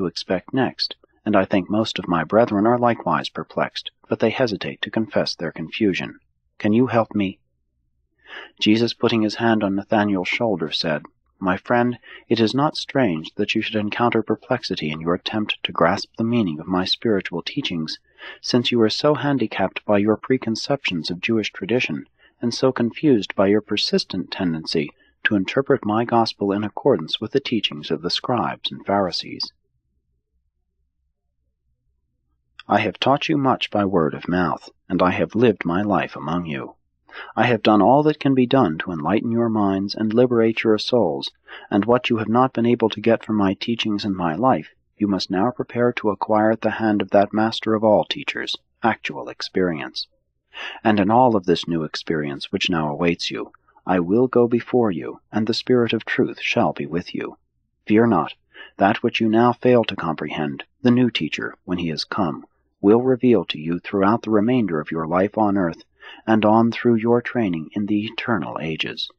to expect next, and I think most of my brethren are likewise perplexed, but they hesitate to confess their confusion. Can you help me?" Jesus, putting his hand on Nathanael's shoulder, said, "My friend, it is not strange that you should encounter perplexity in your attempt to grasp the meaning of my spiritual teachings, since you are so handicapped by your preconceptions of Jewish tradition, and so confused by your persistent tendency to interpret my gospel in accordance with the teachings of the scribes and Pharisees. I have taught you much by word of mouth, and I have lived my life among you. I have done all that can be done to enlighten your minds and liberate your souls, and what you have not been able to get from my teachings and my life, you must now prepare to acquire at the hand of that master of all teachers, actual experience. And in all of this new experience which now awaits you, I will go before you, and the Spirit of truth shall be with you. Fear not, that which you now fail to comprehend, the new teacher, when he is come, will reveal to you throughout the remainder of your life on earth, and on through your training in the eternal ages."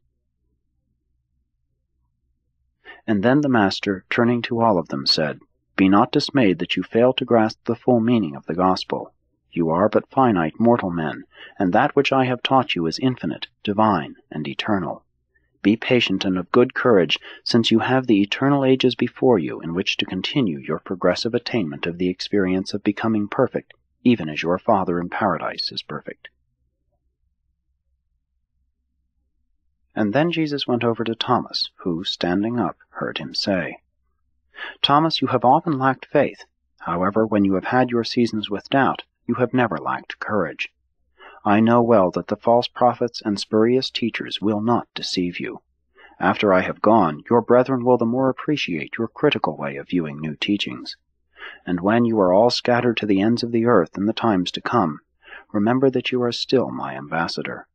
And then the Master, turning to all of them, said, "Be not dismayed that you fail to grasp the full meaning of the gospel. You are but finite mortal men, and that which I have taught you is infinite, divine, and eternal. Be patient and of good courage, since you have the eternal ages before you in which to continue your progressive attainment of the experience of becoming perfect, even as your Father in paradise is perfect." And then Jesus went over to Thomas, who, standing up, heard him say, "Thomas, you have often lacked faith. However, when you have had your seasons with doubt, you have never lacked courage. I know well that the false prophets and spurious teachers will not deceive you. After I have gone, your brethren will the more appreciate your critical way of viewing new teachings. And when you are all scattered to the ends of the earth in the times to come, remember that you are still my ambassador.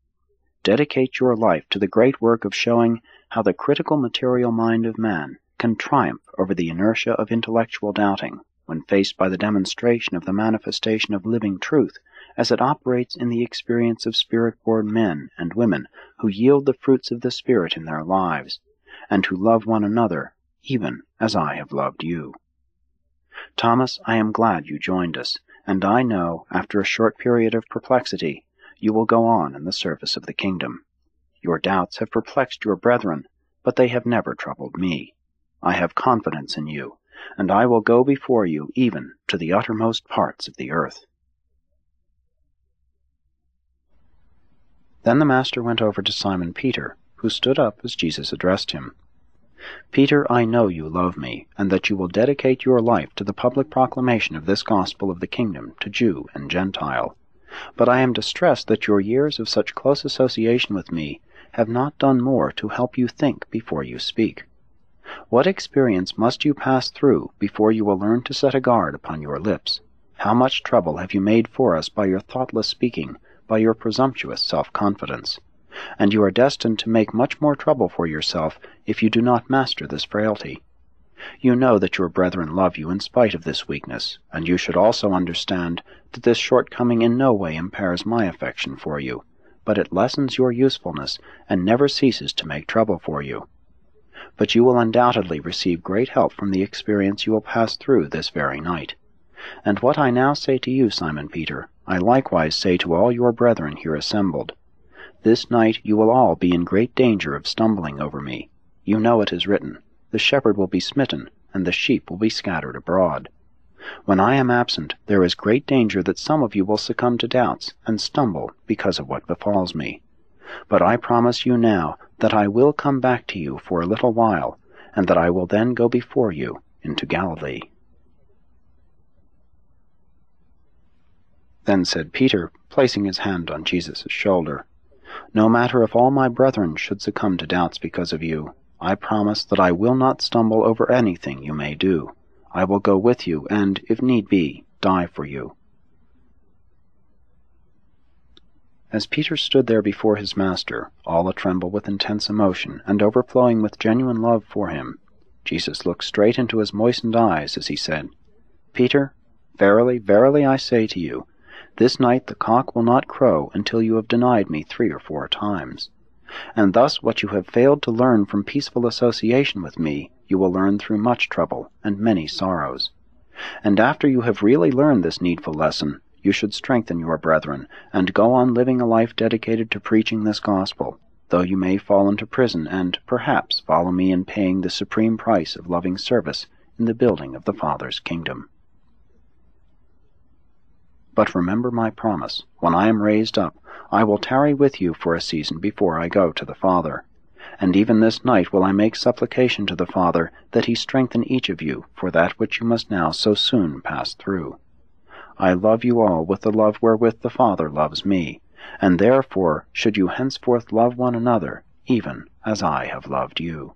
Dedicate your life to the great work of showing how the critical material mind of man can triumph over the inertia of intellectual doubting when faced by the demonstration of the manifestation of living truth as it operates in the experience of Spirit-born men and women who yield the fruits of the Spirit in their lives, and who love one another, even as I have loved you. Thomas, I am glad you joined us, and I know, after a short period of perplexity, you will go on in the service of the kingdom. Your doubts have perplexed your brethren, but they have never troubled me. I have confidence in you, and I will go before you even to the uttermost parts of the earth." Then the Master went over to Simon Peter, who stood up as Jesus addressed him. "Peter, I know you love me, and that you will dedicate your life to the public proclamation of this gospel of the kingdom to Jew and Gentile. But I am distressed that your years of such close association with me have not done more to help you think before you speak. What experience must you pass through before you will learn to set a guard upon your lips? How much trouble have you made for us by your thoughtless speaking, by your presumptuous self-confidence? And you are destined to make much more trouble for yourself if you do not master this frailty. You know that your brethren love you in spite of this weakness, and you should also understand that this shortcoming in no way impairs my affection for you, but it lessens your usefulness and never ceases to make trouble for you. But you will undoubtedly receive great help from the experience you will pass through this very night. And what I now say to you, Simon Peter, I likewise say to all your brethren here assembled. This night you will all be in great danger of stumbling over me. You know it is written, the shepherd will be smitten, and the sheep will be scattered abroad. When I am absent, there is great danger that some of you will succumb to doubts and stumble because of what befalls me. But I promise you now that I will come back to you for a little while, and that I will then go before you into Galilee." Then said Peter, placing his hand on Jesus' shoulder, "No matter if all my brethren should succumb to doubts because of you, I promise that I will not stumble over anything you may do. I will go with you and, if need be, die for you." As Peter stood there before his Master, all a-tremble with intense emotion and overflowing with genuine love for him, Jesus looked straight into his moistened eyes as he said, "Peter, verily, verily I say to you, this night the cock will not crow until you have denied me 3 or 4 times. And thus what you have failed to learn from peaceful association with me, you will learn through much trouble and many sorrows. And after you have really learned this needful lesson, you should strengthen your brethren, and go on living a life dedicated to preaching this gospel, though you may fall into prison, and perhaps follow me in paying the supreme price of loving service in the building of the Father's kingdom. But remember my promise. When I am raised up, I will tarry with you for a season before I go to the Father. And even this night will I make supplication to the Father, that he strengthen each of you for that which you must now so soon pass through. I love you all with the love wherewith the Father loves me, and therefore should you henceforth love one another, even as I have loved you.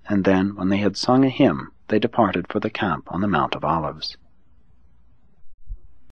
And then, when they had sung a hymn, they departed for the camp on the Mount of Olives.